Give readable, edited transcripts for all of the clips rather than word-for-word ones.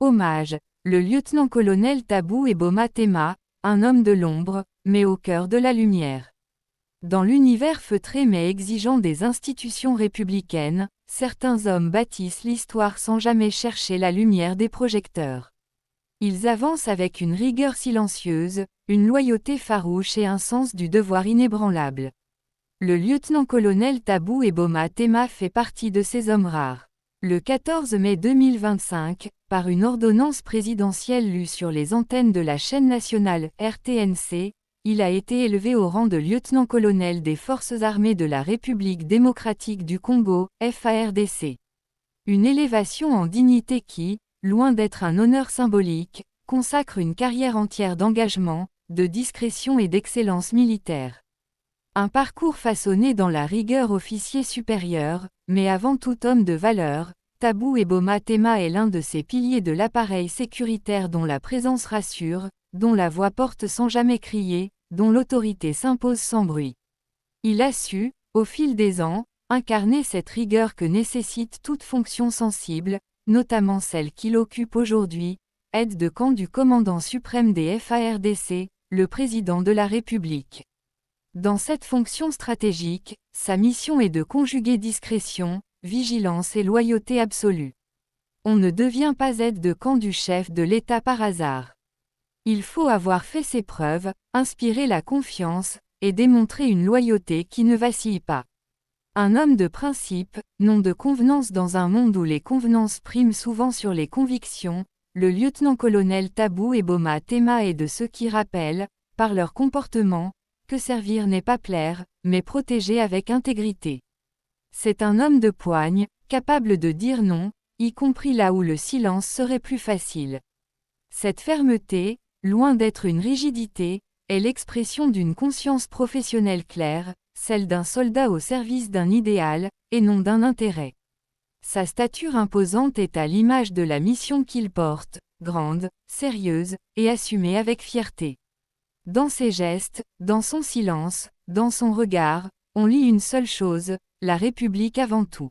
Hommage, le lieutenant-colonel Tabou Eboma Tema, un homme de l'ombre, mais au cœur de la lumière. Dans l'univers feutré mais exigeant des institutions républicaines, certains hommes bâtissent l'histoire sans jamais chercher la lumière des projecteurs. Ils avancent avec une rigueur silencieuse, une loyauté farouche et un sens du devoir inébranlable. Le lieutenant-colonel Tabou Eboma Tema fait partie de ces hommes rares. Le 14 mai 2025, par une ordonnance présidentielle lue sur les antennes de la chaîne nationale RTNC, il a été élevé au rang de lieutenant-colonel des Forces armées de la République démocratique du Congo, FARDC. Une élévation en dignité qui, loin d'être un honneur symbolique, consacre une carrière entière d'engagement, de discrétion et d'excellence militaire. Un parcours façonné dans la rigueur officier supérieur, mais avant tout homme de valeur, Tabou Eboma Tema est l'un de ces piliers de l'appareil sécuritaire dont la présence rassure, dont la voix porte sans jamais crier, dont l'autorité s'impose sans bruit. Il a su, au fil des ans, incarner cette rigueur que nécessite toute fonction sensible, notamment celle qu'il occupe aujourd'hui, aide de camp du commandant suprême des FARDC, le président de la République. Dans cette fonction stratégique, sa mission est de conjuguer discrétion, vigilance et loyauté absolue. On ne devient pas aide de camp du chef de l'État par hasard. Il faut avoir fait ses preuves, inspirer la confiance, et démontrer une loyauté qui ne vacille pas. Un homme de principe, non de convenance dans un monde où les convenances priment souvent sur les convictions, le lieutenant-colonel Tabou Eboma Tema est de ceux qui rappellent, par leur comportement, que servir n'est pas plaire, mais protéger avec intégrité. C'est un homme de poigne, capable de dire non, y compris là où le silence serait plus facile. Cette fermeté, loin d'être une rigidité, est l'expression d'une conscience professionnelle claire, celle d'un soldat au service d'un idéal, et non d'un intérêt. Sa stature imposante est à l'image de la mission qu'il porte, grande, sérieuse, et assumée avec fierté. Dans ses gestes, dans son silence, dans son regard, on lit une seule chose, la République avant tout.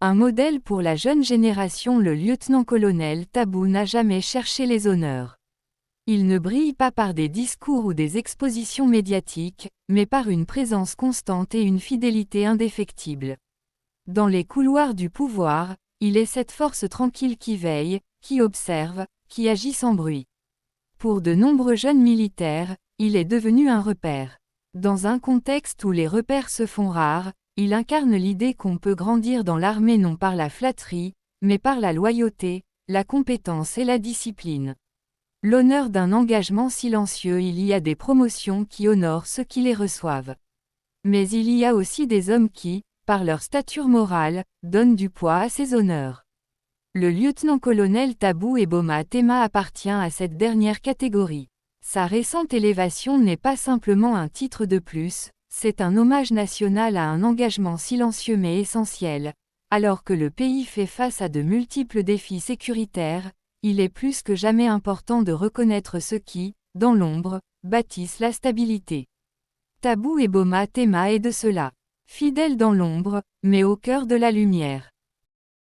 Un modèle pour la jeune génération. Le lieutenant-colonel Tabou n'a jamais cherché les honneurs. Il ne brille pas par des discours ou des expositions médiatiques, mais par une présence constante et une fidélité indéfectible. Dans les couloirs du pouvoir, il est cette force tranquille qui veille, qui observe, qui agit sans bruit. Pour de nombreux jeunes militaires, il est devenu un repère. Dans un contexte où les repères se font rares, il incarne l'idée qu'on peut grandir dans l'armée non par la flatterie, mais par la loyauté, la compétence et la discipline. L'honneur d'un engagement silencieux. Il y a des promotions qui honorent ceux qui les reçoivent. Mais il y a aussi des hommes qui, par leur stature morale, donnent du poids à ces honneurs. Le lieutenant-colonel Tabou Eboma Tema appartient à cette dernière catégorie. Sa récente élévation n'est pas simplement un titre de plus, c'est un hommage national à un engagement silencieux mais essentiel. Alors que le pays fait face à de multiples défis sécuritaires, il est plus que jamais important de reconnaître ceux qui, dans l'ombre, bâtissent la stabilité. Tabou Eboma Tema est de cela. Fidèle dans l'ombre, mais au cœur de la lumière.